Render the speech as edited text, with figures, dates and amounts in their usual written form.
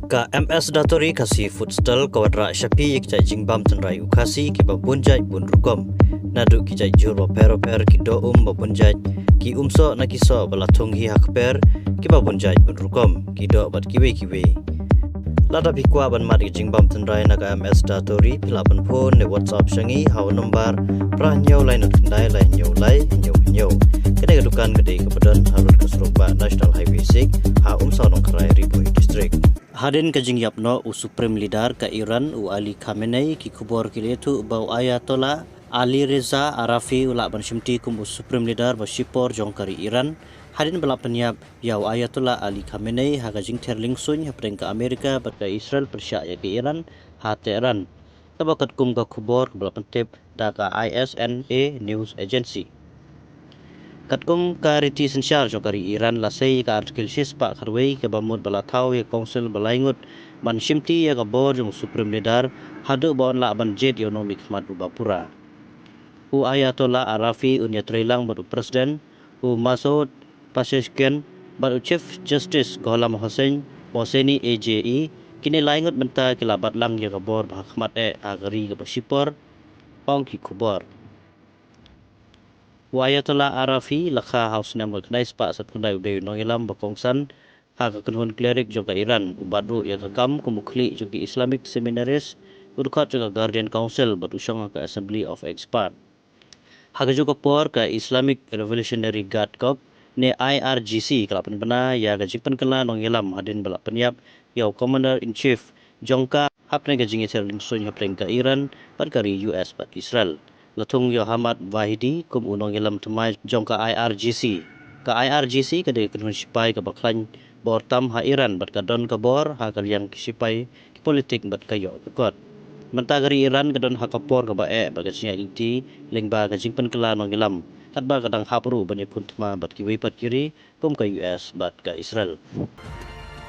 Ka MS Datori kasi futsal kawadra syapi kijai jingbam tenrai ukasi ki babunjai bun rukom. Nadu kijai jur per ki do babunjai ki umso na kiso balatung hi hakper ki babunjai bun rukom ki do bat kiwe. Lada bikwa ban mat ki jingbam tenrai naga MS Datori pila ban phone ne WhatsApp shangi hau number pra nyau lai nak kendai lai nyau. Kena kedukan gede kepedan harut keserupa National Highway 6 ha umso nong kerai Ribui District. Hadin ke jingyapno u Supreme Leader ke Iran u Ali Khamenei ki kubor kiletu bau Ayatollah Ali Reza Arafi ulak ban shimti kum u Supreme Leader ba shipor jongkari Iran. Hadin belak penyap yau Ayatollah Ali Khamenei ha ka jingter lingsun ha ke Amerika bat ke Israel persyak ya ke Iran ha Tehran. Tabakat kum ka kubor belak pentip da ka ISNA News Agency. Katkum ka riti esensial jokari Iran lasai ka artikel sispa karwei ke bamut balatau ya konsel balaingut man shimti ya ka bor jong Supreme Leader hadu bawan la ban jet ekonomik mat bapura. U Ayatollah Arafi unya trailang baru presiden u Masoud Pezeshkian baru Chief Justice Ghulam Hussein Mohseni AJE kini laingut benta kilabat lang ya ka bor bahakmat agari ke basipor pong ki kubor. Ayatollah Arafi lakha haus nam kenai spa sat kendai udai nongilam bakongsan ha ka kunhun klerik joka Iran ubadru ya kam kumukli jogi Islamic Seminaries udkat joka Guardian Council batusong ka Assembly of Expert ha ka joka por ka Islamic Revolutionary Guard Corps ne IRGC kalapan bena ya ka jikpan kala nongilam hadin balak penyap yau Commander in Chief jongka hapne ka jingiter lingsun hapne ka Iran padkari US pat Israel Latung Yohamad Wahidi kum unong ilam temai jong ka IRGC. Ka IRGC ka de kunun sipai ka baklan bortam ha Iran bat ka don ka bor ha kaliang sipai ki politik bat kayo kot. Mentagari Iran ka don ha kapor ka bae bagat siya inti lingba ka jingpan kala nong ilam. Kat ba kadang hapru banyak kuntma bat ki wipat kiri kum ka US bat ka Israel.